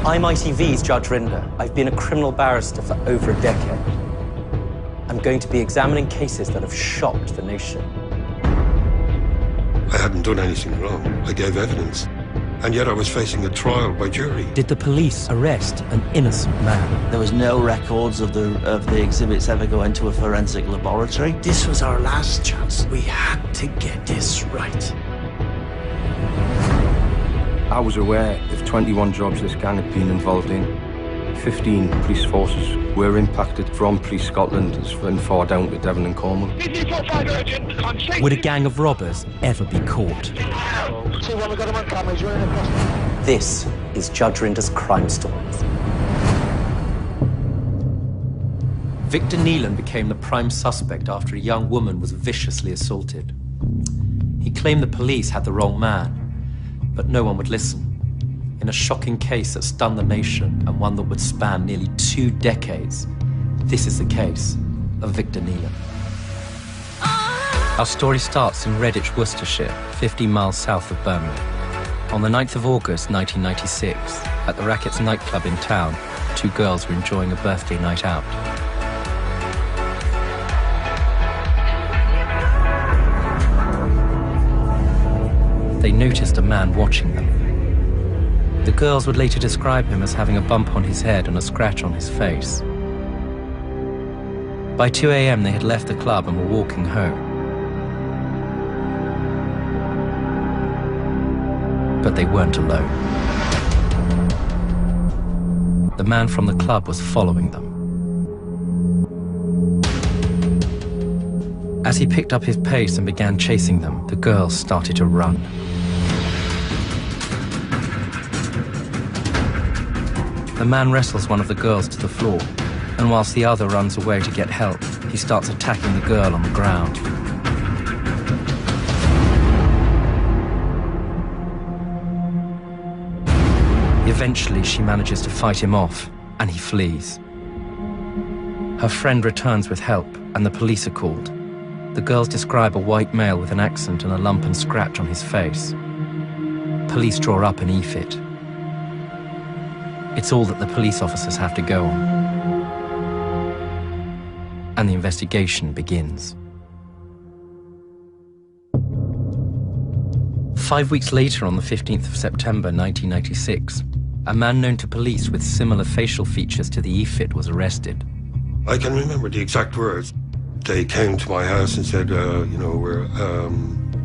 I'm ITV's Judge Rinder. I've been a criminal barrister for over a decade. I'm going to be examining cases that have shocked the nation. I hadn't done anything wrong. I gave evidence. And yet I was facing a trial by jury. Did the police arrest an innocent man? There was no records of the exhibits ever going to a forensic laboratory. This was our last chance. We had to get this right. I was aware of 21 jobs this gang had been involved in. 15 police forces were impacted from Police Scotland and far down to Devon and Cornwall. Would a gang of robbers ever be caught? This is Judge Rinder's Crime Stories. Victor Neelan became the prime suspect after a young woman was viciously assaulted. He claimed the police had the wrong man, but no one would listen. In a shocking case that stunned the nation and one that would span nearly 2 decades, this is the case of Victor Neelan. Our story starts in Redditch, Worcestershire, 15 miles south of Birmingham. On the 9th of August 1996, at the Rackets nightclub in town, 2 girls were enjoying a birthday night out. They noticed a man watching them. The girls would later describe him as having a bump on his head and a scratch on his face. By 2 a.m. they had left the club and were walking home. But they weren't alone. The man from the club was following them. As he picked up his pace and began chasing them, the girls started to run. The man wrestles one of the girls to the floor, and whilst the other runs away to get help, he starts attacking the girl on the ground. Eventually, she manages to fight him off, and he flees. Her friend returns with help, and the police are called. The girls describe a white male with an accent and a lump and scratch on his face. Police draw up an e-fit. It's all that the police officers have to go on. And the investigation begins. 5 weeks later, on the 15th of September 1996, a man known to police with similar facial features to the e-fit was arrested. I can remember the exact words. They came to my house and said, we're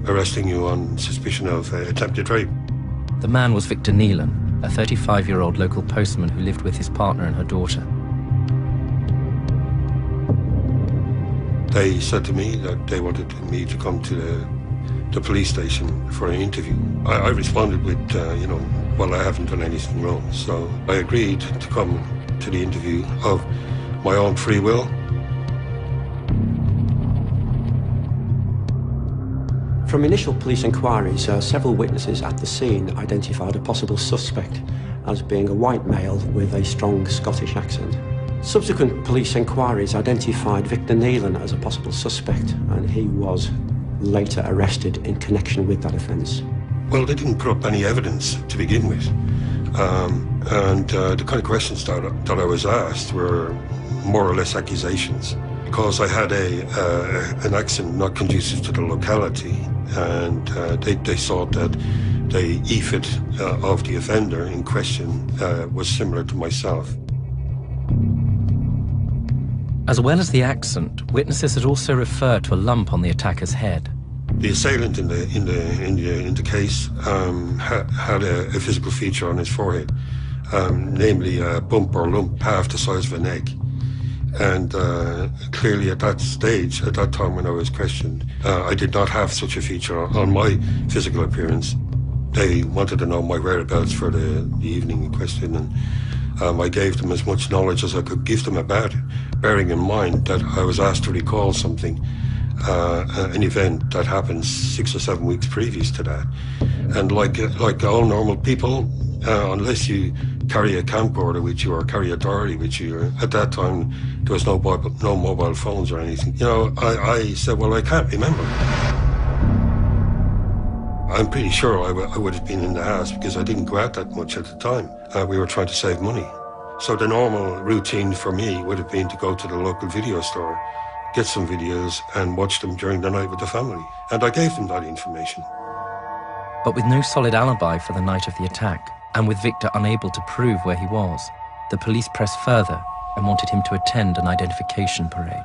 arresting you on suspicion of attempted rape. The man was Victor Neelan, a 35-year-old local postman who lived with his partner and her daughter. They said to me that they wanted me to come to the police station for an interview. I responded with, well, I haven't done anything wrong. So I agreed to come to the interview of my own free will. From initial police inquiries, several witnesses at the scene identified a possible suspect as being a white male with a strong Scottish accent. Subsequent police inquiries identified Victor Neelan as a possible suspect, and he was later arrested in connection with that offence. Well, they didn't put up any evidence to begin with. The kind of questions that I was asked were more or less accusations. Because I had an accent not conducive to the locality, and they thought that the e-fit of the offender in question was similar to myself. As well as the accent, witnesses had also referred to a lump on the attacker's head. The assailant in the case had a physical feature on his forehead, namely a bump or lump half the size of an egg. And clearly at that stage, at that time when I was questioned, I did not have such a feature on my physical appearance. They wanted to know my whereabouts for the evening in question, and I gave them as much knowledge as I could give them about it, bearing in mind that I was asked to recall something, an event that happened 6 or 7 weeks previous to that. And like all normal people, unless you carry a camcorder with you or carry a diary with you, at that time there was no mobile phones or anything. I said, well, I can't remember. I'm pretty sure I would have been in the house because I didn't go out that much at the time. We were trying to save money. So the normal routine for me would have been to go to the local video store, get some videos and watch them during the night with the family. And I gave them that information. But with no solid alibi for the night of the attack, and with Victor unable to prove where he was, the police pressed further and wanted him to attend an identification parade.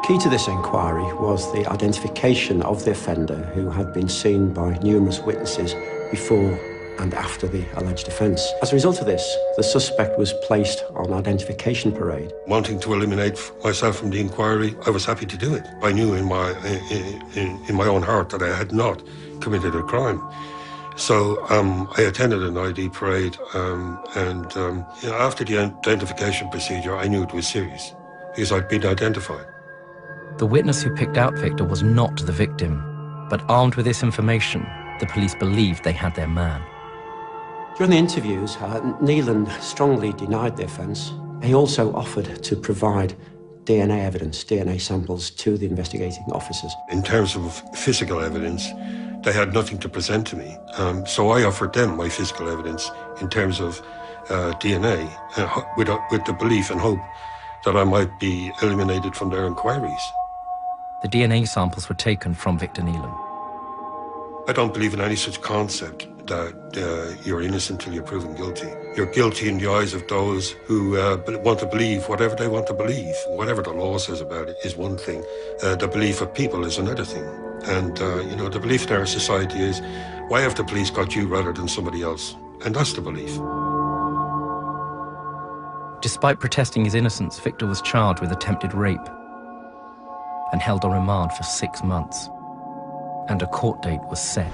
Key to this inquiry was the identification of the offender, who had been seen by numerous witnesses before and after the alleged offence. As a result of this, the suspect was placed on identification parade. Wanting to eliminate myself from the inquiry, I was happy to do it. I knew in my own heart that I had not committed a crime. So I attended an ID parade, and after the identification procedure, I knew it was serious because I'd been identified. The witness who picked out Victor was not the victim, but armed with this information, the police believed they had their man. During the interviews, Nealon strongly denied the offence. He also offered to provide DNA evidence, DNA samples, to the investigating officers. In terms of physical evidence, they had nothing to present to me. So I offered them my physical evidence in terms of DNA, with the belief and hope that I might be eliminated from their inquiries. The DNA samples were taken from Victor Nealon. I don't believe in any such concept that you're innocent till you're proven guilty. You're guilty in the eyes of those who want to believe whatever they want to believe. Whatever the law says about it is one thing. The belief of people is another thing. And, the belief in our society is, why have the police got you rather than somebody else? And that's the belief. Despite protesting his innocence, Victor was charged with attempted rape and held on remand for 6 months. And a court date was set.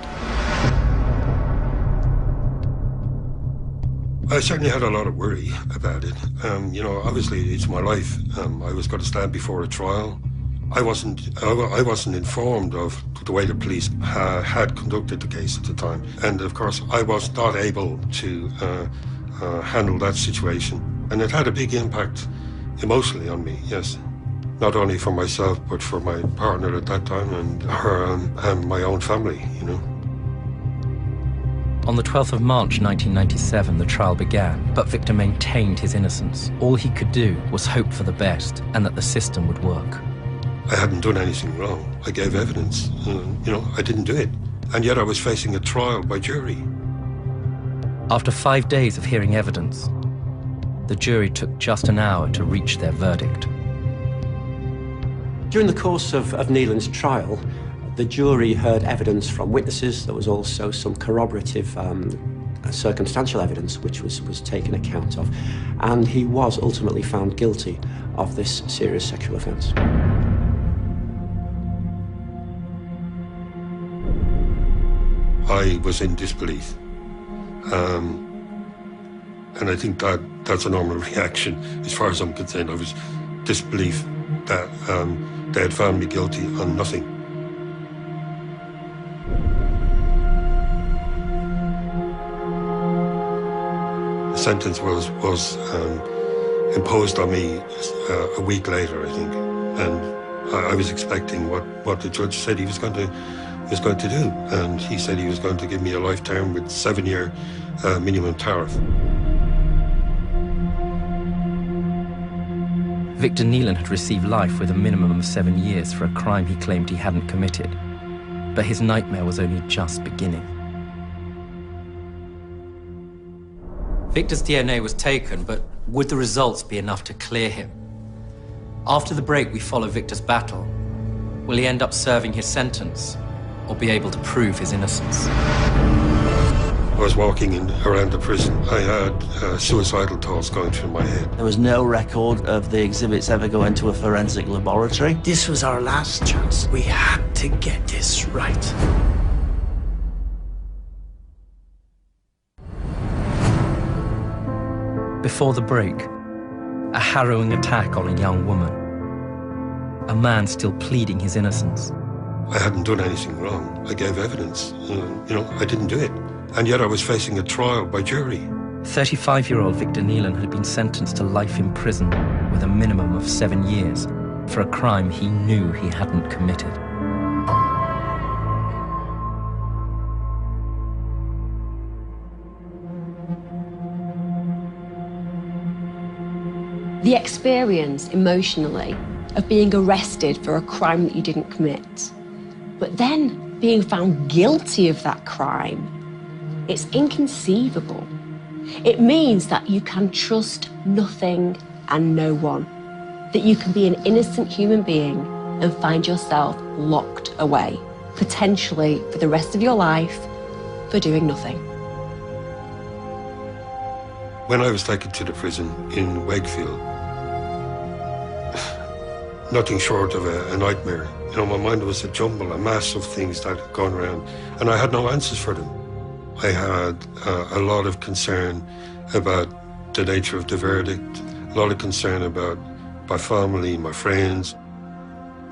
I certainly had a lot of worry about it. Obviously it's my life. I was going to stand before a trial. I wasn't informed of the way the police had conducted the case at the time. And of course, I was not able to handle that situation. And it had a big impact emotionally on me, yes. Not only for myself, but for my partner at that time and her and my own family, On the 12th of March 1997, the trial began, but Victor maintained his innocence. All he could do was hope for the best and that the system would work. I hadn't done anything wrong. I gave evidence. I didn't do it. And yet I was facing a trial by jury. After 5 days of hearing evidence, the jury took just an hour to reach their verdict. During the course of Nealon's trial, the jury heard evidence from witnesses. There was also some corroborative circumstantial evidence which was taken account of, and he was ultimately found guilty of this serious sexual offence. I was in disbelief. And I think that's a normal reaction. As far as I'm concerned, I was disbelief that they had found me guilty on nothing. The sentence was imposed on me a week later, I think, and I was expecting what the judge said he was going to do, and he said he was going to give me a life term with 7-year minimum tariff. Victor Nealon had received life with a minimum of 7 years for a crime he claimed he hadn't committed. But his nightmare was only just beginning. Victor's DNA was taken, but would the results be enough to clear him? After the break, we follow Victor's battle. Will he end up serving his sentence, or be able to prove his innocence? I was walking around the prison. I had suicidal thoughts going through my head. There was no record of the exhibits ever going to a forensic laboratory. This was our last chance. We had to get this right. Before the break, a harrowing attack on a young woman. A man still pleading his innocence. I hadn't done anything wrong. I gave evidence. I didn't do it. And yet I was facing a trial by jury. 35-year-old Victor Nealon had been sentenced to life in prison with a minimum of 7 years for a crime he knew he hadn't committed. The experience, emotionally, of being arrested for a crime that you didn't commit, but then being found guilty of that crime, it's inconceivable. It means that you can trust nothing and no one, that you can be an innocent human being and find yourself locked away, potentially for the rest of your life, for doing nothing. When I was taken to the prison in Wakefield, nothing short of a nightmare. You know, my mind was a jumble, a mass of things that had gone around, and I had no answers for them. I had a lot of concern about the nature of the verdict, a lot of concern about my family, my friends.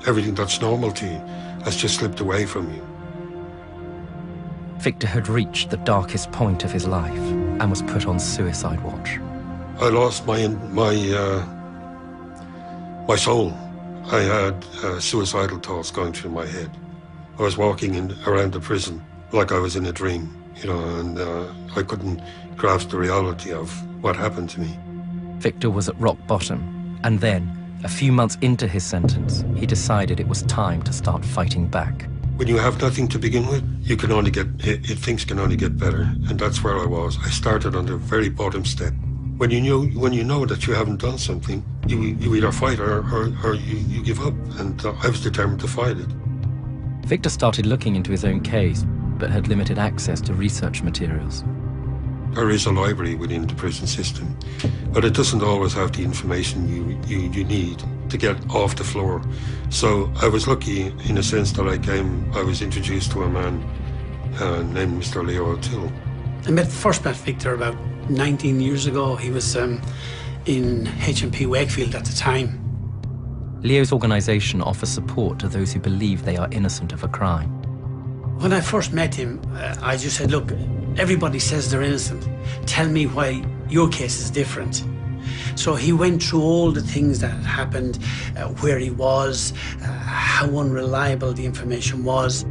Everything that's normal to you has just slipped away from you. Victor had reached the darkest point of his life and was put on suicide watch. I lost my soul. I had suicidal thoughts going through my head. I was walking around the prison like I was in a dream, you know, and I couldn't grasp the reality of what happened to me. Victor was at rock bottom, and then, a few months into his sentence, he decided it was time to start fighting back. When you have nothing to begin with, you can only things can only get better, and that's where I was. I started on the very bottom step. When you know that you haven't done something, you either fight or you give up, and I was determined to fight it. Victor started looking into his own case, but had limited access to research materials. There is a library within the prison system, but it doesn't always have the information you need to get off the floor. So I was lucky in a sense that I was introduced to a man named Mr. Leo O'Toole. I first met Victor about 19 years ago. He was in HMP Wakefield at the time. Leo's organisation offers support to those who believe they are innocent of a crime. When I first met him, I just said, look, everybody says they're innocent. Tell me why your case is different. So he went through all the things that had happened, where he was, how unreliable the information was.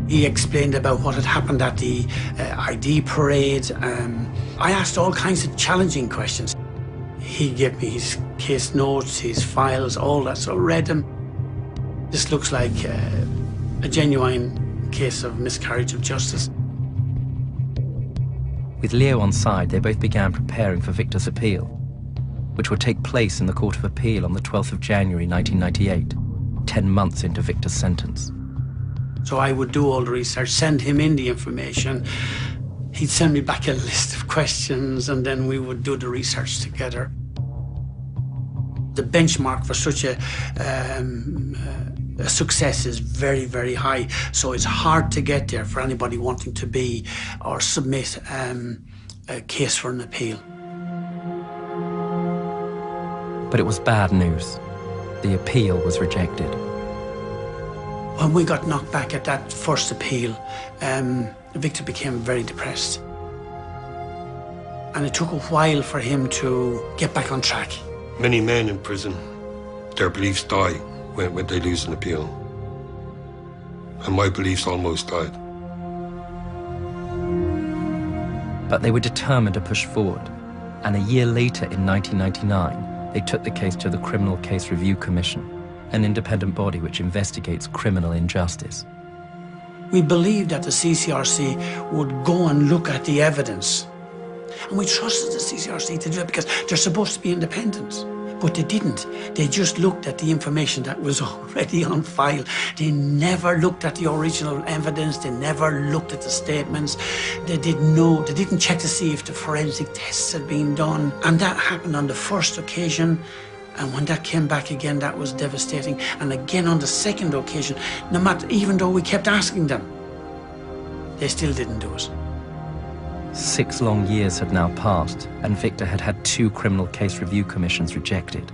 He explained about what had happened at the ID parade. I asked all kinds of challenging questions. He gave me his case notes, his files, all that, so I read them. This looks like a genuine case of miscarriage of justice. With Leo on side, they both began preparing for Victor's appeal, which would take place in the Court of Appeal on the 12th of January 1998, 10 months into Victor's sentence. So I would do all the research, send him in the information. He'd send me back a list of questions, and then we would do the research together. The benchmark for such a success is very, very high, so it's hard to get there for anybody wanting to be or submit a case for an appeal. But it was bad news. The appeal was rejected. When we got knocked back at that first appeal, Victor became very depressed. And it took a while for him to get back on track. Many men in prison, their beliefs die when they lose an appeal. And my beliefs almost died. But they were determined to push forward. And a year later, in 1999, they took the case to the Criminal Case Review Commission, an independent body which investigates criminal injustice. We believed that the CCRC would go and look at the evidence. And we trusted the CCRC to do it because they're supposed to be independent. But they didn't. They just looked at the information that was already on file. They never looked at the original evidence. They never looked at the statements. They didn't check to see if the forensic tests had been done. And that happened on the first occasion. And when that came back again, that was devastating. And again on the second occasion, even though we kept asking them, they still didn't do it. 6 long years had now passed, and Victor had had 2 criminal case review commissions rejected,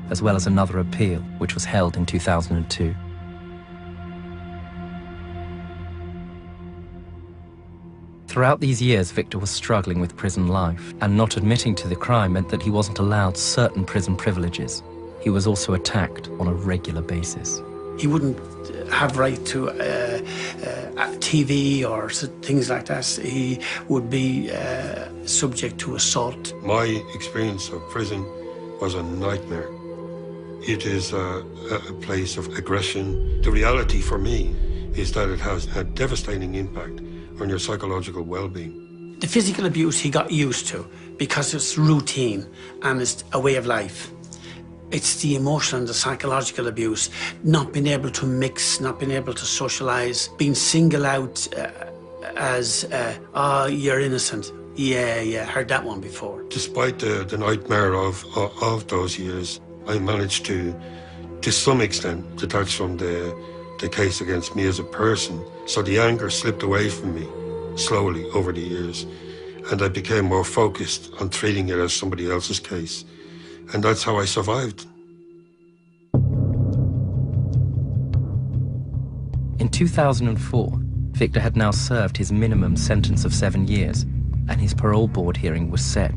as well as another appeal, which was held in 2002. Throughout these years, Victor was struggling with prison life, and not admitting to the crime meant that he wasn't allowed certain prison privileges. He was also attacked on a regular basis. He wouldn't have right to TV or things like that. He would be subject to assault. My experience of prison was a nightmare. It is a place of aggression. The reality for me is that it has a devastating impact on your psychological well-being. The physical abuse he got used to because it's routine and it's a way of life. It's the emotional and the psychological abuse, not being able to mix, not being able to socialize, being singled out as, oh, you're innocent. Yeah, heard that one before. Despite the nightmare of those years, I managed to some extent, detach from the case against me as a person. So the anger slipped away from me slowly over the years, and I became more focused on treating it as somebody else's case. And that's how I survived. In 2004, Victor had now served his minimum sentence of 7 years, and his parole board hearing was set.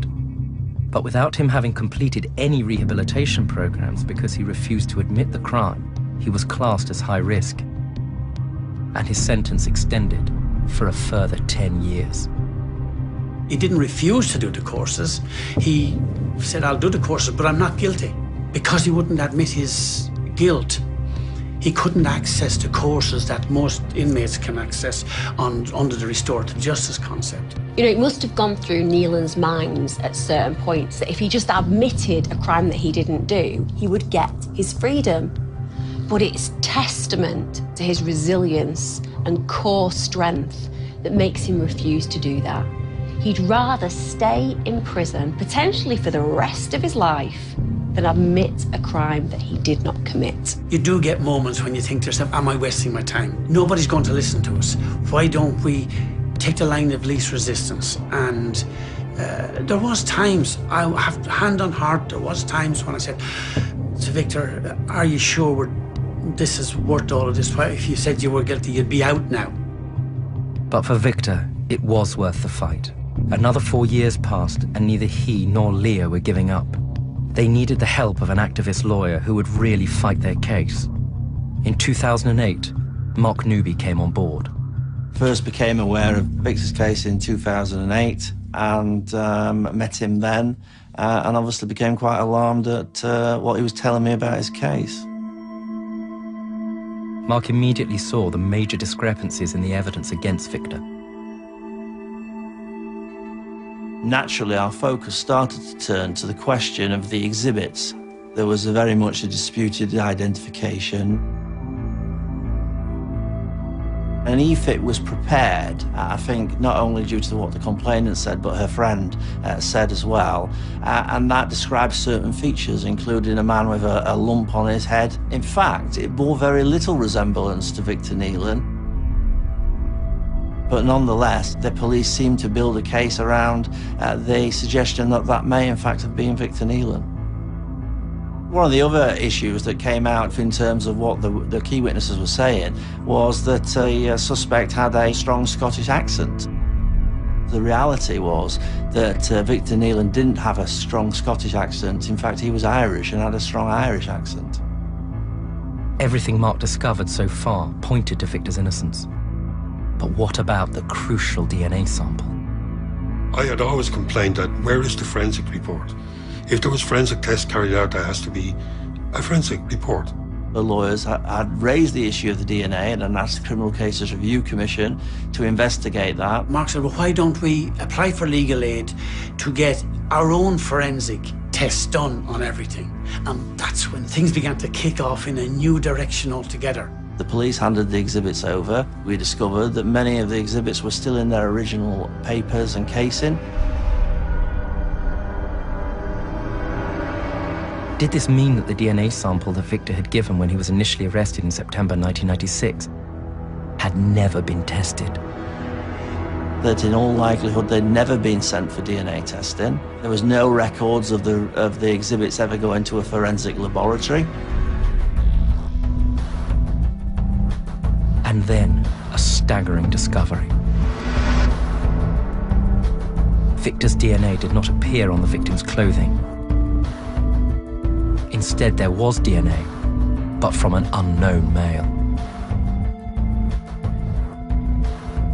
But without him having completed any rehabilitation programs because he refused to admit the crime, he was classed as high risk. And his sentence extended for a further 10 years. He didn't refuse to do the courses. He said, I'll do the courses, but I'm not guilty. Because he wouldn't admit his guilt, he couldn't access the courses that most inmates can access under the restorative justice concept. You know, it must have gone through Nealon's mind at certain points that if he just admitted a crime that he didn't do, he would get his freedom. But it's testament to his resilience and core strength that makes him refuse to do that. He'd rather stay in prison, potentially for the rest of his life, than admit a crime that he did not commit. You do get moments when you think to yourself, am I wasting my time? Nobody's going to listen to us. Why don't we take the line of least resistance? And there was times, I have hand on heart, there was times when I said to Victor, are you sure this is worth all of this? If you said you were guilty, you'd be out now. But for Victor, it was worth the fight. Another 4 years passed, and neither he nor Leah were giving up. They needed the help of an activist lawyer who would really fight their case. In 2008, Mark Newby came on board. First became aware of Victor's case in 2008 and met him then, and obviously became quite alarmed at what he was telling me about his case. Mark immediately saw the major discrepancies in the evidence against Victor. Naturally, our focus started to turn to the question of the exhibits. There was very much a disputed identification. And EFIT was prepared, I think, not only due to what the complainant said, but her friend said as well. And that describes certain features, including a man with a lump on his head. In fact, it bore very little resemblance to Victor Nealon. But nonetheless, the police seemed to build a case around the suggestion that that may in fact have been Victor Nealon. One of the other issues that came out in terms of what the key witnesses were saying was that the suspect had a strong Scottish accent. The reality was that Victor Nealon didn't have a strong Scottish accent. In fact, he was Irish and had a strong Irish accent. Everything Mark discovered so far pointed to Victor's innocence. But what about the crucial DNA sample? I had always complained that where is the forensic report? If there was forensic tests carried out, there has to be a forensic report. The lawyers had raised the issue of the DNA and asked the Criminal Cases Review Commission to investigate that. Mark said, well, why don't we apply for legal aid to get our own forensic tests done on everything? And that's when things began to kick off in a new direction altogether. The police handed the exhibits over. We discovered that many of the exhibits were still in their original papers and casing. Did this mean that the DNA sample that Victor had given when he was initially arrested in September 1996 had never been tested? That in all likelihood they'd never been sent for DNA testing. There was no records of the exhibits ever going to a forensic laboratory. And then, a staggering discovery. Victor's DNA did not appear on the victim's clothing. Instead, there was DNA, but from an unknown male.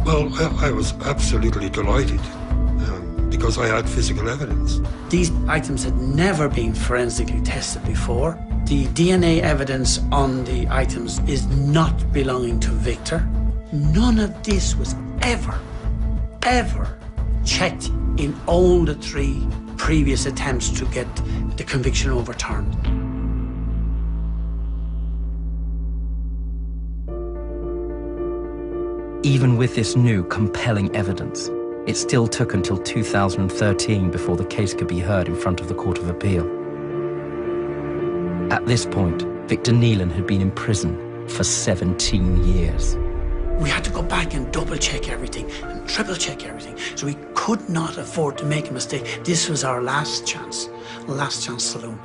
Well, I was absolutely delighted because I had physical evidence. These items had never been forensically tested before. The DNA evidence on the items is not belonging to Victor. None of this was ever checked in all the 3 previous attempts to get the conviction overturned. Even with this new, compelling evidence, it still took until 2013 before the case could be heard in front of the Court of Appeal. At this point, Victor Nealon had been in prison for 17 years. We had to go back and double-check everything and triple-check everything, so we could not afford to make a mistake. This was our last chance saloon,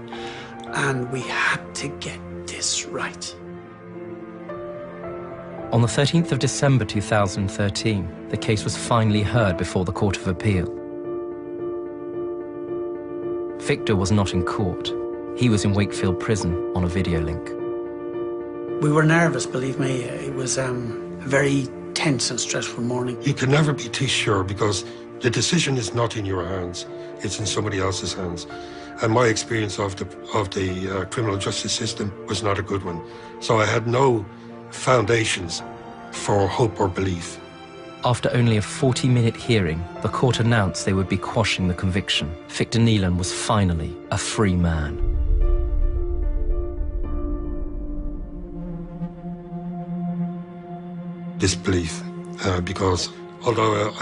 and we had to get this right. On the 13th of December 2013, the case was finally heard before the Court of Appeal. Victor was not in court. He was in Wakefield Prison on a video link. We were nervous, believe me. It was a very tense and stressful morning. You can never be too sure because the decision is not in your hands, it's in somebody else's hands. And my experience of the criminal justice system was not a good one. So I had no foundations for hope or belief. After only a 40-minute hearing, the court announced they would be quashing the conviction. Victor Nealon was finally a free man. Disbelief, because although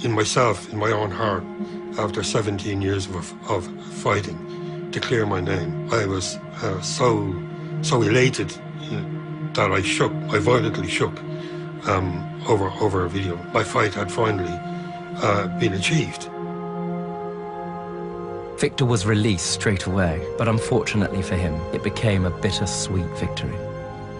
in my own heart, after 17 years of fighting to clear my name, I was so elated that I violently shook over a video. My fight had finally been achieved. Victor was released straight away, but unfortunately for him, it became a bittersweet victory.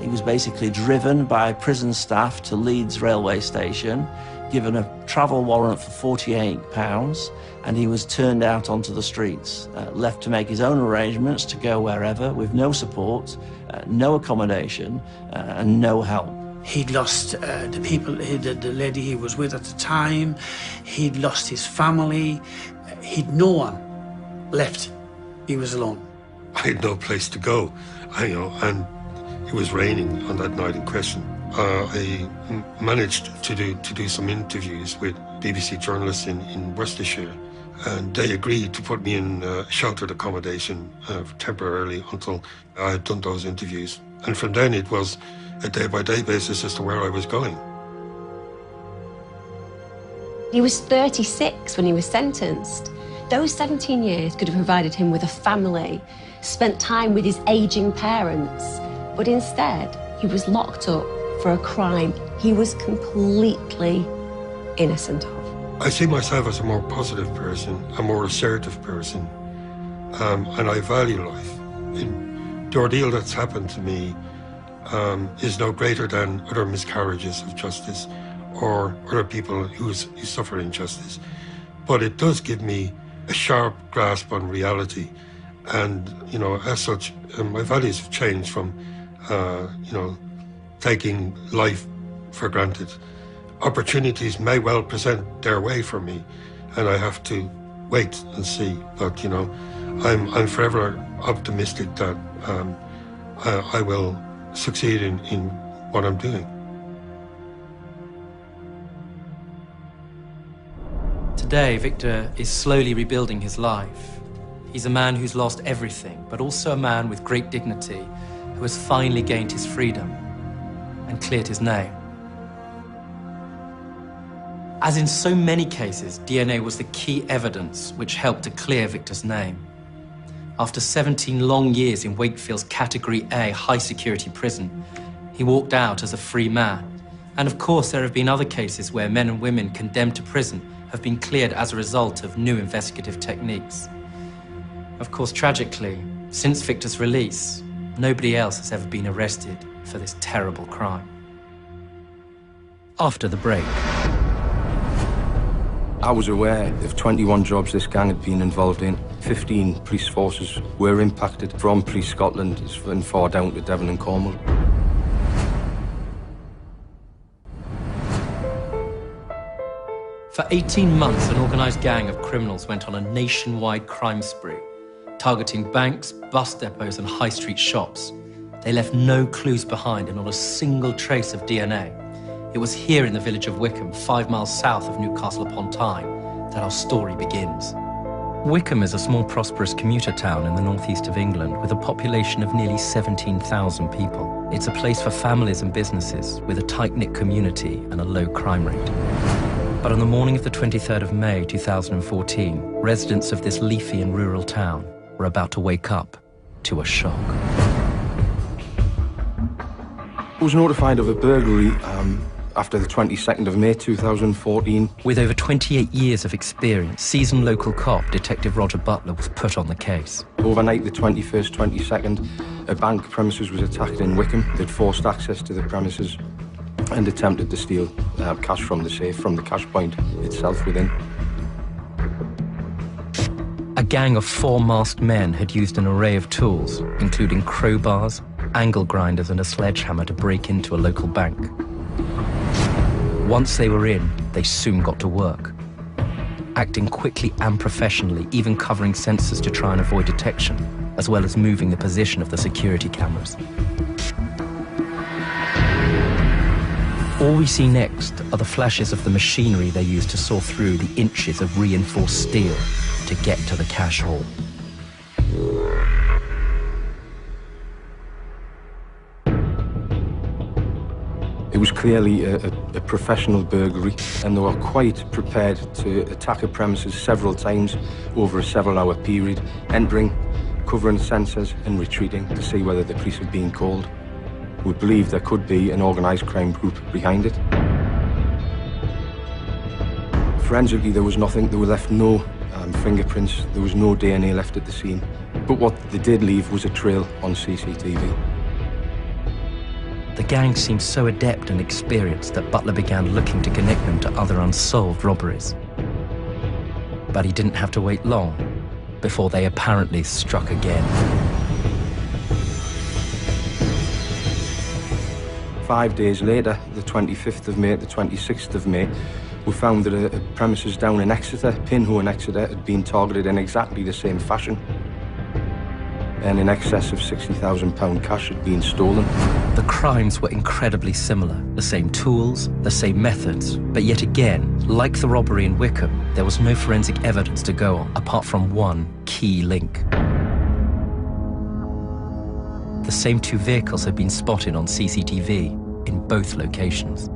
He was basically driven by prison staff to Leeds railway station, given a travel warrant for £48, and he was turned out onto the streets, left to make his own arrangements to go wherever with no support, no accommodation, and no help. He'd lost the people, the lady he was with at the time. He'd lost his family. He'd no one left. He was alone. I had no place to go, and it was raining on that night in question. I managed to do some interviews with BBC journalists in Worcestershire, and they agreed to put me in sheltered accommodation temporarily until I had done those interviews. And from then it was a day-by-day basis as to where I was going. He was 36 when he was sentenced. Those 17 years could have provided him with a family, spent time with his aging parents, but instead he was locked up for a crime he was completely innocent of. I see myself as a more positive person, a more assertive person, and I value life. The ordeal that's happened to me is no greater than other miscarriages of justice or other people who suffer injustice. But it does give me a sharp grasp on reality, and as such, my values have changed from taking life for granted. Opportunities may well present their way for me, and I have to wait and see. But I'm forever optimistic that I will succeed in what I'm doing. Today, Victor is slowly rebuilding his life. He's a man who's lost everything, but also a man with great dignity who has finally gained his freedom and cleared his name. As in so many cases, DNA was the key evidence which helped to clear Victor's name. After 17 long years in Wakefield's Category A high-security prison, he walked out as a free man. And of course, there have been other cases where men and women condemned to prison have been cleared as a result of new investigative techniques. Of course, tragically, since Victor's release, nobody else has ever been arrested for this terrible crime. After the break. I was aware of 21 jobs this gang had been involved in. 15 police forces were impacted from Police Scotland and far down to Devon and Cornwall. For 18 months, an organised gang of criminals went on a nationwide crime spree, targeting banks, bus depots and high street shops. They left no clues behind and not a single trace of DNA. It was here in the village of Wickham, 5 miles south of Newcastle upon Tyne, that our story begins. Wickham is a small, prosperous commuter town in the northeast of England with a population of nearly 17,000 people. It's a place for families and businesses with a tight-knit community and a low crime rate. But on the morning of the 23rd of May 2014, residents of this leafy and rural town were about to wake up to a shock. I was notified of a burglary after the 22nd of May 2014. With over 28 years of experience, seasoned local cop Detective Roger Butler was put on the case. Overnight, the 21st, 22nd, a bank premises was attacked in Wickham. They'd forced access to the premises and attempted to steal cash from the safe, from the cash point itself within. A gang of 4 masked men had used an array of tools, including crowbars, angle grinders and a sledgehammer to break into a local bank. Once they were in, they soon got to work, acting quickly and professionally, even covering sensors to try and avoid detection, as well as moving the position of the security cameras. All we see next are the flashes of the machinery they used to saw through the inches of reinforced steel to get to the cash haul. It was clearly a professional burglary, and they were quite prepared to attack a premises several times over a several-hour period, entering, covering sensors and retreating to see whether the police had been called. We believe there could be an organised crime group behind it. Forensically, there was nothing. There were left no fingerprints. There was no DNA left at the scene. But what they did leave was a trail on CCTV. The gang seemed so adept and experienced that Butler began looking to connect them to other unsolved robberies. But he didn't have to wait long before they apparently struck again. 5 days later, the 25th of May, the 26th of May, we found that a premises down in Exeter, Pinho in Exeter, had been targeted in exactly the same fashion. And in excess of £60,000 cash had been stolen. The crimes were incredibly similar. The same tools, the same methods. But yet again, like the robbery in Wickham, there was no forensic evidence to go on, apart from one key link. The same 2 vehicles had been spotted on CCTV in both locations.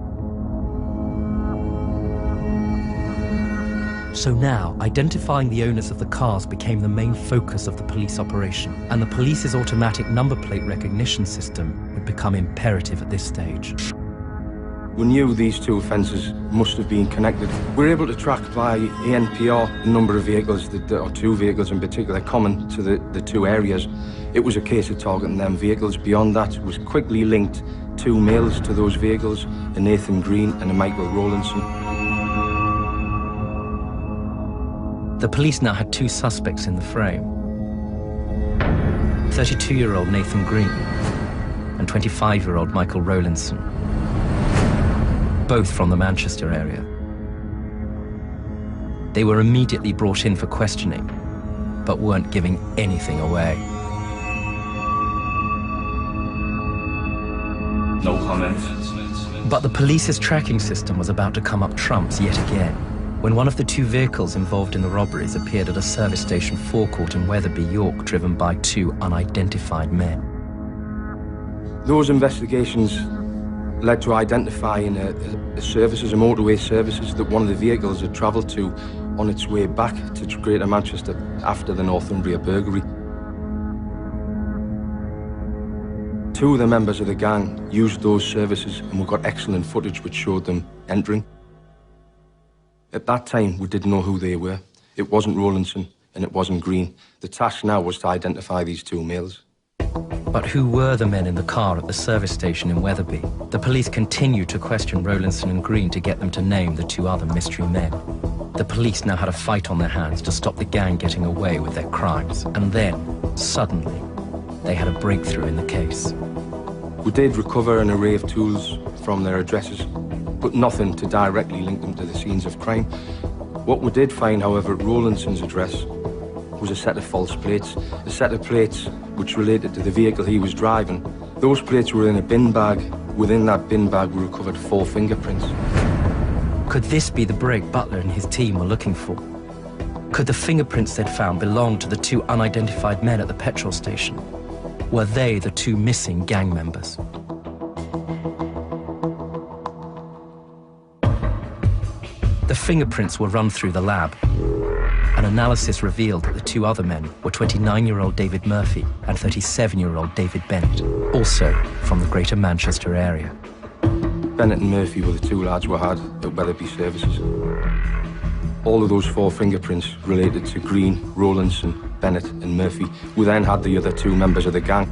So now, identifying the owners of the cars became the main focus of the police operation, and the police's automatic number plate recognition system would become imperative at this stage. We knew these 2 offences must have been connected. We were able to track by ANPR a number of vehicles, or 2 vehicles in particular, common to the 2 areas. It was a case of targeting them vehicles. Beyond that, was quickly linked 2 males to those vehicles, a Nathan Green and a Michael Rowlandson. The police now had 2 suspects in the frame. 32-year-old Nathan Green and 25-year-old Michael Rowlandson, both from the Manchester area. They were immediately brought in for questioning, but weren't giving anything away. No comment. But the police's tracking system was about to come up trumps yet again, when one of the 2 vehicles involved in the robberies appeared at a service station forecourt in Wetherby, York, driven by 2 unidentified men. Those investigations led to identifying a motorway services that one of the vehicles had travelled to on its way back to Greater Manchester after the Northumbria burglary. 2 of the members of the gang used those services, and we got excellent footage which showed them entering. At that time, we didn't know who they were. It wasn't Rowlandson and it wasn't Green. The task now was to identify these 2 males. But who were the men in the car at the service station in Wetherby? The police continued to question Rowlandson and Green to get them to name the 2 other mystery men. The police now had a fight on their hands to stop the gang getting away with their crimes. And then, suddenly, they had a breakthrough in the case. We did recover an array of tools from their addresses. but nothing to directly link them to the scenes of crime. What we did find, however, at Rowlandson's address was a set of false plates, a set of plates which related to the vehicle he was driving. Those plates were in a bin bag. Within that bin bag were recovered 4 fingerprints. Could this be the break Butler and his team were looking for? Could the fingerprints they'd found belong to the 2 unidentified men at the petrol station? Were they the 2 missing gang members? The fingerprints were run through the lab. An analysis revealed that the 2 other men were 29-year-old David Murphy and 37-year-old David Bennett, also from the Greater Manchester area. Bennett and Murphy were the 2 lads we had at Weatherby Services. All of those 4 fingerprints related to Green, Rowlandson, Bennett and Murphy. We then had the other 2 members of the gang.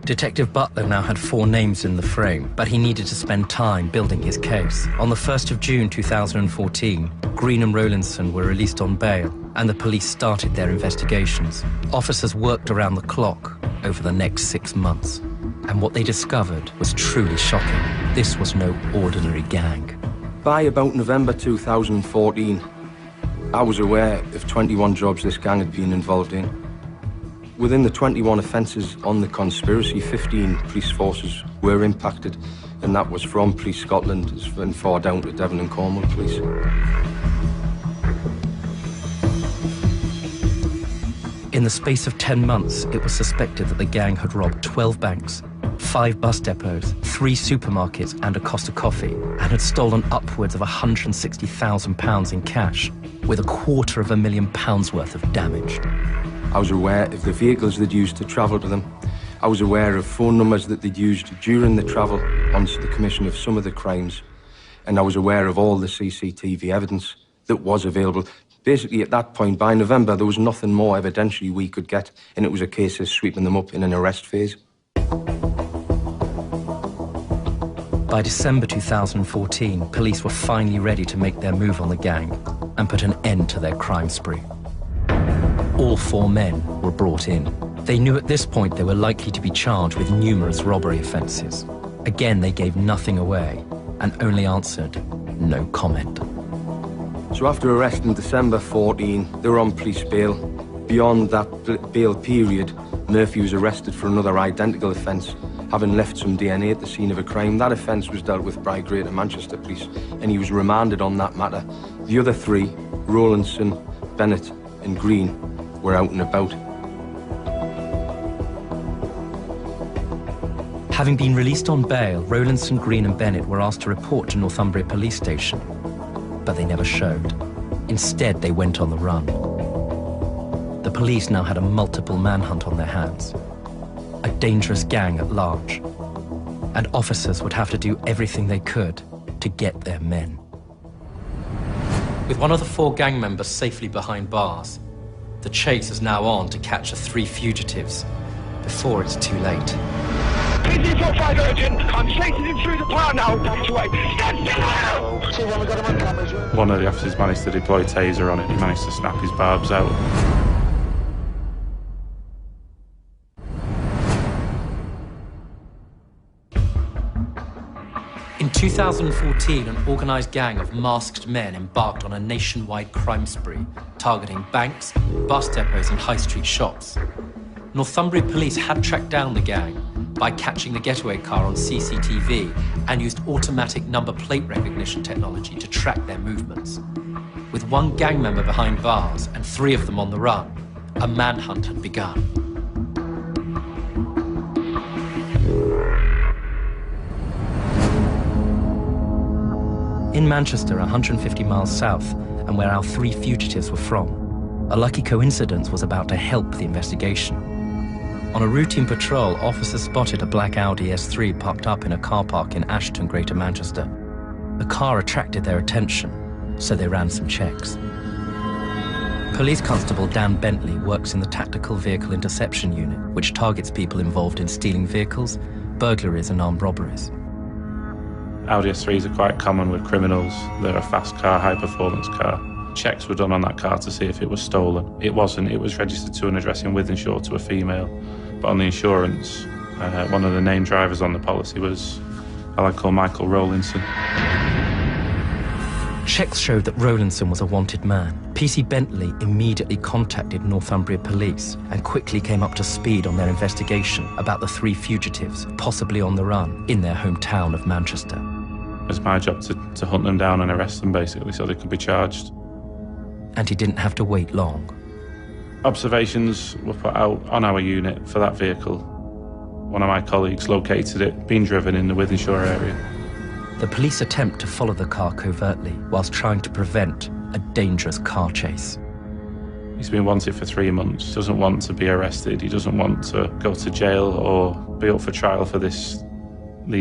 Detective Butler now had 4 names in the frame, but he needed to spend time building his case. On the 1st of June 2014, Green and Rowlandson were released on bail, and the police started their investigations. Officers worked around the clock over the next 6 months, and what they discovered was truly shocking. This was no ordinary gang. By about November 2014, I was aware of 21 jobs this gang had been involved in. Within the 21 offences on the conspiracy, 15 police forces were impacted, and that was from Police Scotland and far down to Devon and Cornwall Police. In the space of 10 months, it was suspected that the gang had robbed 12 banks, 5 bus depots, 3 supermarkets and a Costa Coffee, and had stolen upwards of £160,000 in cash, with £250,000 worth of damage. I was aware of the vehicles they'd used to travel to them. I was aware of phone numbers that they'd used during the travel onto the commission of some of the crimes. And I was aware of all the CCTV evidence that was available. Basically, at that point, by November, there was nothing more evidentiary we could get, and it was a case of sweeping them up in an arrest phase. By December 2014, police were finally ready to make their move on the gang and put an end to their crime spree. All 4 men were brought in. They knew at this point they were likely to be charged with numerous robbery offences. Again, they gave nothing away and only answered, no comment. So after arrest in December 14, they were on police bail. Beyond that bail period, Murphy was arrested for another identical offence, having left some DNA at the scene of a crime. That offence was dealt with by Greater Manchester Police, and he was remanded on that matter. The other 3, Rowlandson, Bennett and Green, were out and about. Having been released on bail, Rowlandson, Green and Bennett were asked to report to Northumbria Police Station, but they never showed. Instead, they went on the run. The police now had a multiple manhunt on their hands, a dangerous gang at large, and officers would have to do everything they could to get their men. With one of the 4 gang members safely behind bars, the chase is now on to catch the 3 fugitives before it's too late. 45 urgent. I'm chasing him through the park now. Back away. Stand still! One of the officers managed to deploy taser on it. He managed to snap his barbs out. In 2014, an organised gang of masked men embarked on a nationwide crime spree, targeting banks, bus depots and high street shops. Northumbria Police had tracked down the gang by catching the getaway car on CCTV and used automatic number plate recognition technology to track their movements. With 1 gang member behind bars and 3 of them on the run, a manhunt had begun. In Manchester, 150 miles south, and where our 3 fugitives were from, a lucky coincidence was about to help the investigation. On a routine patrol, officers spotted a black Audi S3 parked up in a car park in Ashton, Greater Manchester. The car attracted their attention, so they ran some checks. Police Constable Dan Bentley works in the Tactical Vehicle Interception Unit, which targets people involved in stealing vehicles, burglaries and armed robberies. Audi S3s are quite common with criminals. They're a fast car, high-performance car. Checks were done on that car to see if it was stolen. It wasn't. It was registered to an address in Wythenshawe to a female. But on the insurance, one of the named drivers on the policy was a lad called Michael Rowlinson. Checks showed that Rowlinson was a wanted man. PC Bentley immediately contacted Northumbria Police and quickly came up to speed on their investigation about the 3 fugitives, possibly on the run, in their hometown of Manchester. It was my job to hunt them down and arrest them, basically, so they could be charged. And he didn't have to wait long. Observations were put out on our unit for that vehicle. One of my colleagues located it, being driven in the Wythenshawe area. The police attempt to follow the car covertly whilst trying to prevent a dangerous car chase. He's been wanted for 3 months, doesn't want to be arrested, he doesn't want to go to jail or be up for trial for these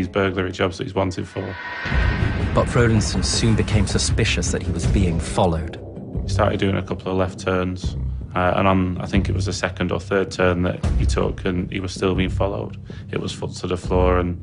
burglary jobs that he's wanted for. But Rowlinson soon became suspicious that he was being followed. He started doing a couple of left turns, and on, I think it was the 2nd or 3rd turn that he took, and he was still being followed. It was foot to the floor, and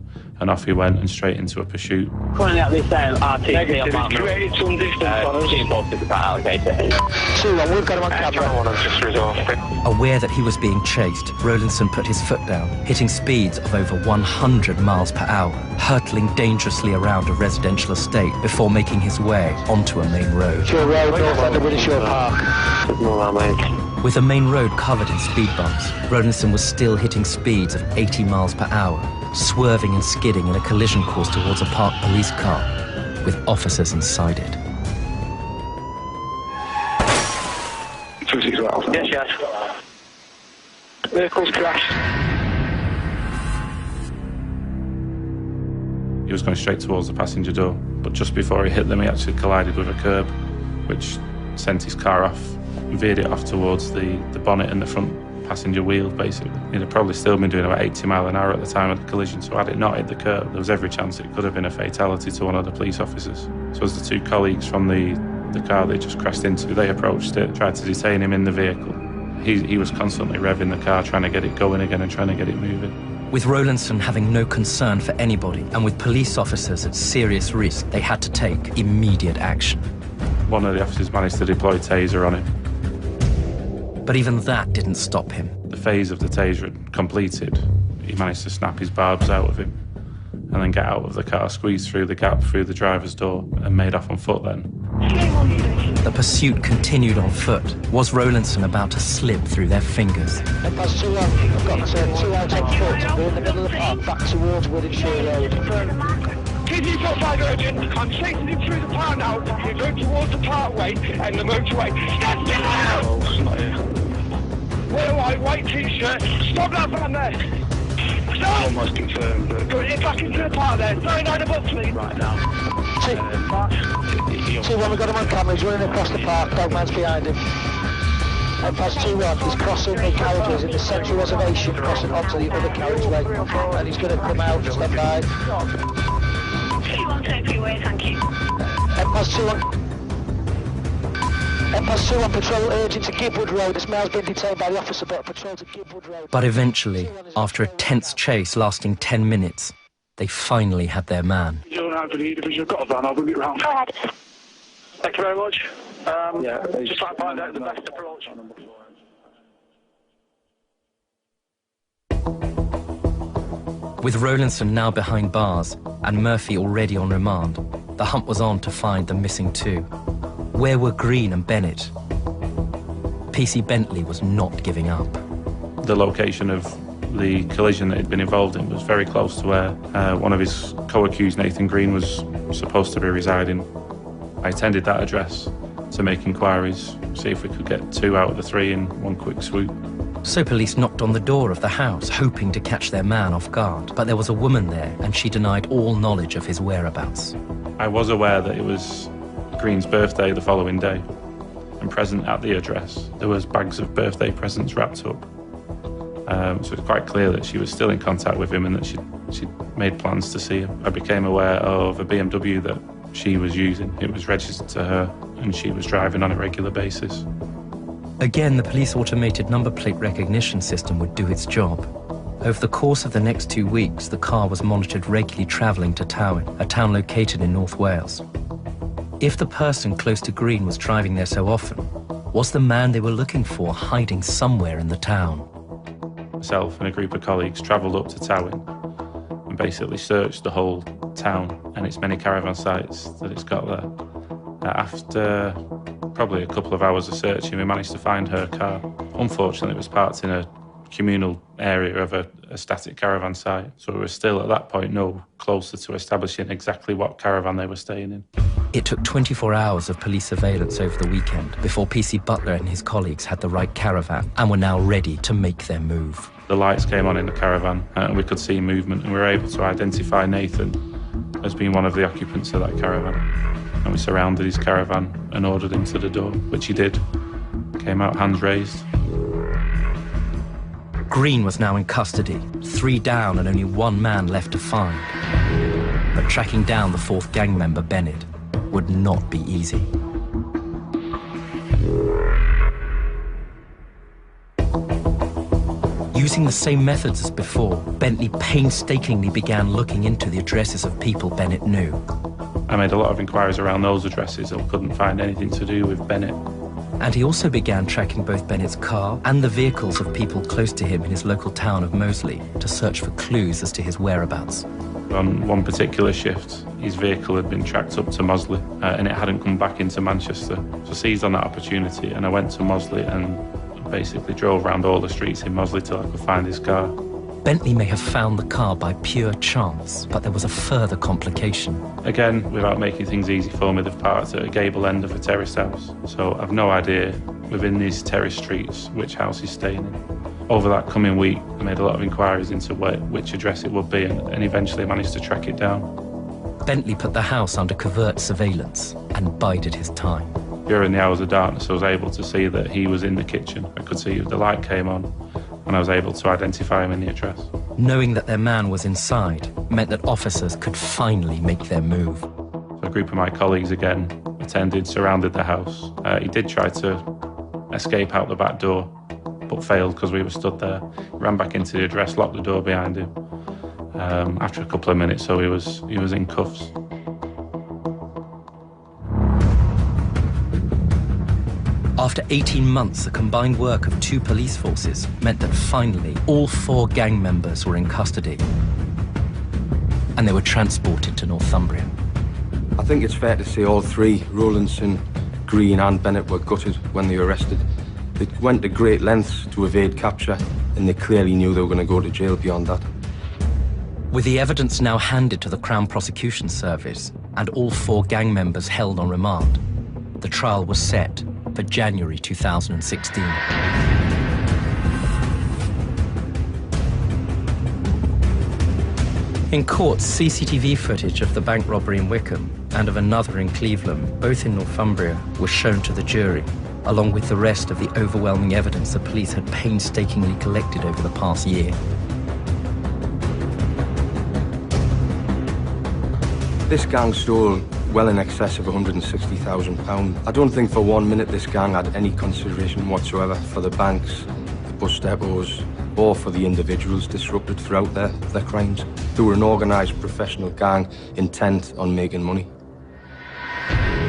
off he went and straight into a pursuit. Currently at this RTC on Mark. Created some distance on us. Team posted the allocated. 2-1, we've got him on camera. Just resolved. Aware that he was being chased, Rowlinson put his foot down, hitting speeds of over 100 miles per hour, hurtling dangerously around a residential estate before making his way onto a main road. Sure road, north end of Wythenshawe Park. With the main road covered in speed bumps, Rowlinson was still hitting speeds of 80 miles per hour, swerving and skidding in a collision course towards a parked police car, with officers inside it. 261. Yes, yes. Vehicles crashed. He was going straight towards the passenger door, but just before he hit them, he actually collided with a curb, which sent his car off, veered it off towards the bonnet and the front passenger wheel, basically. He'd have probably still been doing about 80 miles an hour at the time of the collision, so had it not hit the curb, there was every chance it could have been a fatality to one of the police officers. So as the 2 colleagues from the car they just crashed into, they approached it, tried to detain him in the vehicle. He was constantly revving the car, trying to get it going again and trying to get it moving. With Rowlinson having no concern for anybody, and with police officers at serious risk, they had to take immediate action. One of the officers managed to deploy taser on him. But even that didn't stop him. The phase of the taser had completed. He managed to snap his barbs out of him and then get out of the car, squeeze through the gap through the driver's door and made off on foot then. The pursuit continued on foot. Was Rowlinson about to slip through their fingers? Past 2-1, I've got 2 out on foot. We're in the middle of the park, back towards Wythenshawe Road. TG45 urgent. I'm chasing him through the park now. We're going towards the parkway and the motorway. Stand still! Wear a white t-shirt. Stop that van there. Stop! Almost confirmed. Going back into the park there. 99 above, please. Right now. 2-1, we've got him on camera. He's running across the park. Dogman's behind him. And past 2-1, he's crossing the carriages in the central reservation, crossing onto the other carriageway. And he's going to come out, stand by. 2-1, take freeway, thank you. And past 2-1. And past 2-1, patrol urgent to Gibwood Road. This man's been detained by the officer, but patrol to Gibwood Road. But eventually, after a tense chase lasting 10 minutes, they finally had their man. You're not going to need it because you've got a van. I'll bring it round. Go ahead. Thank you very much. Just try to find out the best approach. With Rowlinson now behind bars and Murphy already on remand, the hunt was on to find the missing 2. Where were Green and Bennett? PC Bentley was not giving up. The location of the collision that he'd been involved in was very close to where one of his co-accused, Nathan Green, was supposed to be residing. I attended that address to make inquiries, see if we could get 2 out of the 3 in one quick swoop. So police knocked on the door of the house, hoping to catch their man off guard. But there was a woman there, and she denied all knowledge of his whereabouts. I was aware that it was Green's birthday the following day, and present at the address, there was bags of birthday presents wrapped up. So it's quite clear that she was still in contact with him and that she'd made plans to see him. I became aware of a BMW that she was using. It was registered to her, and she was driving on a regular basis. Again, the police automated number plate recognition system would do its job. Over the course of the next 2 weeks, the car was monitored regularly travelling to Tywyn, a town located in North Wales. If the person close to Green was driving there so often, was the man they were looking for hiding somewhere in the town? Myself and a group of colleagues travelled up to Tywyn and and basically searched the whole town and its many caravan sites that it's got there. After probably a couple of hours of searching, we managed to find her car. Unfortunately, it was parked in a communal area of a static caravan site, so we were still at that point no closer to establishing exactly what caravan they were staying in. It took 24 hours of police surveillance over the weekend before PC Butler and his colleagues had the right caravan and were now ready to make their move. The lights came on in the caravan and we could see movement, and we were able to identify Nathan as being one of the occupants of that caravan. And we surrounded his caravan and ordered him to the door, which he did. Came out hands raised. Green was now in custody, 3 down and only 1 man left to find. But tracking down the 4th gang member, Bennett, would not be easy. Using the same methods as before, Bentley painstakingly began looking into the addresses of people Bennett knew. I made a lot of inquiries around those addresses and couldn't find anything to do with Bennett. And he also began tracking both Bennett's car and the vehicles of people close to him in his local town of Moseley to search for clues as to his whereabouts. On one particular shift, his vehicle had been tracked up to Moseley and it hadn't come back into Manchester. So I seized on that opportunity and I went to Moseley and basically drove around all the streets in Moseley till I could find his car. Bentley may have found the car by pure chance, but there was a further complication. Again, without making things easy for me, they've parked at a gable end of a terraced house. So I've no idea within these terraced streets which house he's staying in. Over that coming week, I made a lot of inquiries into which address it would be and eventually managed to track it down. Bentley put the house under covert surveillance and bided his time. During the hours of darkness, I was able to see that he was in the kitchen. I could see the light came on and I was able to identify him in the address. Knowing that their man was inside meant that officers could finally make their move. So a group of my colleagues again attended, surrounded the house. He did try to escape out the back door, but failed because we were stood there. He ran back into the address, locked the door behind him. After a couple of minutes, so he was in cuffs. After 18 months, the combined work of 2 police forces meant that finally all 4 gang members were in custody and they were transported to Northumbria. I think it's fair to say all 3, Rowlandson, Green and Bennett, were gutted when they were arrested. They went to great lengths to evade capture and they clearly knew they were going to go to jail beyond that. With the evidence now handed to the Crown Prosecution Service and all 4 gang members held on remand, the trial was set for January 2016. In court, CCTV footage of the bank robbery in Wickham and of another in Cleveland, both in Northumbria, was shown to the jury, along with the rest of the overwhelming evidence the police had painstakingly collected over the past year. This gang stole well in excess of £160,000. I don't think for 1 minute this gang had any consideration whatsoever for the banks, the bus depots, or for the individuals disrupted throughout their crimes. They were an organised professional gang intent on making money.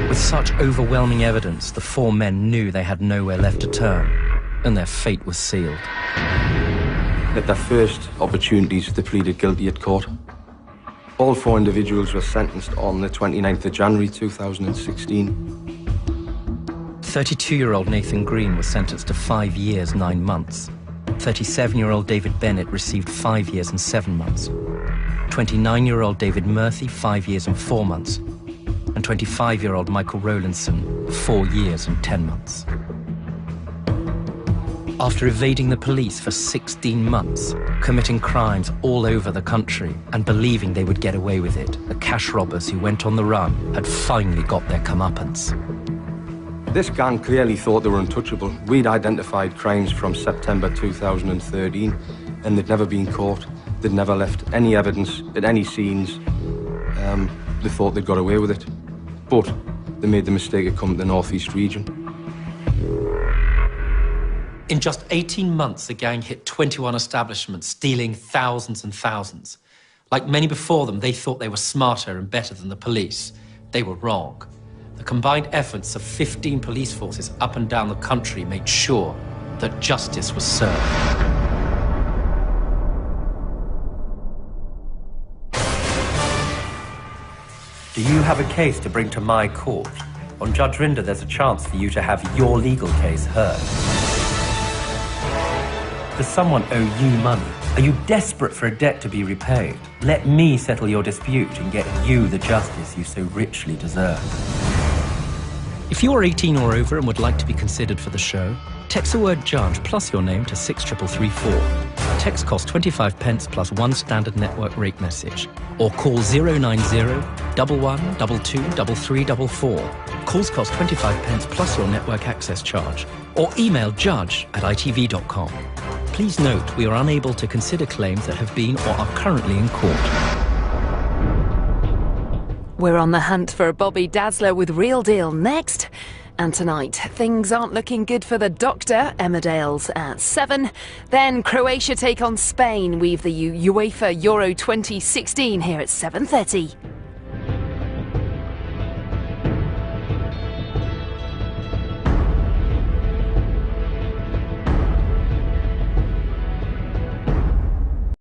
With such overwhelming evidence, the 4 men knew they had nowhere left to turn, and their fate was sealed. At their first opportunities, they pleaded guilty at court. All 4 individuals were sentenced on the 29th of January 2016. 32-year-old Nathan Green was sentenced to 5 years, 9 months. 37-year-old David Bennett received 5 years and 7 months. 29-year-old David Murphy, 5 years and 4 months. And 25-year-old Michael Rowlandson, 4 years and 10 months. After evading the police for 16 months, committing crimes all over the country, and believing they would get away with it, the cash robbers who went on the run had finally got their comeuppance. This gang clearly thought they were untouchable. We'd identified crimes from September 2013, and they'd never been caught. They'd never left any evidence at any scenes. They thought they'd got away with it. But they made the mistake of coming to the North East region. In just 18 months, the gang hit 21 establishments, stealing thousands and thousands. Like many before them, they thought they were smarter and better than the police. They were wrong. The combined efforts of 15 police forces up and down the country made sure that justice was served. Do you have a case to bring to my court? On Judge Rinder, there's a chance for you to have your legal case heard. Does someone owe you money? Are you desperate for a debt to be repaid? Let me settle your dispute and get you the justice you so richly deserve. If you're 18 or over and would like to be considered for the show, text the word judge plus your name to 63334. Text costs 25 pence plus one standard network rate message. Or call 090 11 22 3344. Calls cost 25 pence plus your network access charge. Or email judge@itv.com. Please note we are unable to consider claims that have been or are currently in court. We're on the hunt for a Bobby Dazzler with Real Deal next. And tonight, things aren't looking good for the Doctor, Emmerdale's at 7. Then Croatia take on Spain. We've the UEFA Euro 2016 here at 7:30.